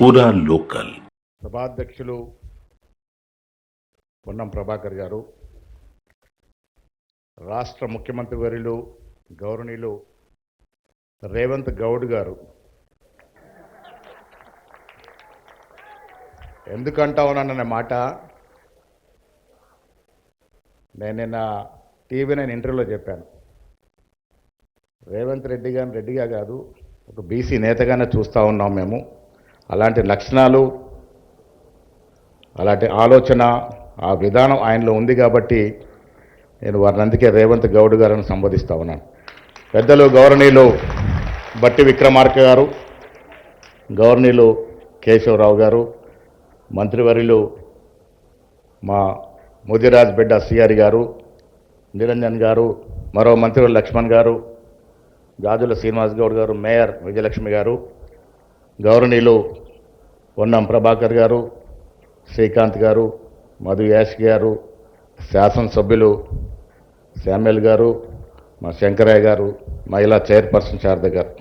పూరా లోకల్. సభాధ్యక్షులు పొన్నం ప్రభాకర్ గారు, రాష్ట్ర ముఖ్యమంత్రి వర్యులు గౌరవనీయులు రేవంత్ గౌడ్ గారు, ఎందుకంటా ఉన్నానన్న మాట నేను నిన్న టీవీ నేను ఇంటర్వ్యూలో చెప్పాను. రేవంత్ రెడ్డి గారిని రెడ్డిగా కాదు, ఒక బీసీ నేతగానే చూస్తూ ఉన్నాం మేము. అలాంటి లక్షణాలు, అలాంటి ఆలోచన, ఆ విధానం ఆయనలో ఉంది కాబట్టి నేను వారిని అందుకే రేవంత్ గౌడ్ గారిని సంబోధిస్తూ ఉన్నాను. పెద్దలు గౌరవనీయులు బట్టి విక్రమార్క గారు, గౌరవనీయులు కేశవరావు గారు, మంత్రివర్యులు మా ముదిరాజ్ బిడ్డ సిఆర్ గారు, నిరంజన్ గారు, మరో మంత్రివర్యులు లక్ష్మణ్ గారు, గాజుల శ్రీనివాస్ గౌడ్ గారు, మేయర్ విజయలక్ష్మి గారు, గౌరవనీయులు పొన్నం ప్రభాకర్ గారు, శ్రీకాంత్ గారు, మధు యాష్ గారు, శాసనసభ్యులు శామ్యుల్ గారు, మా శంకరయ్య గారు, మహిళా చైర్పర్సన్ శారద గారు,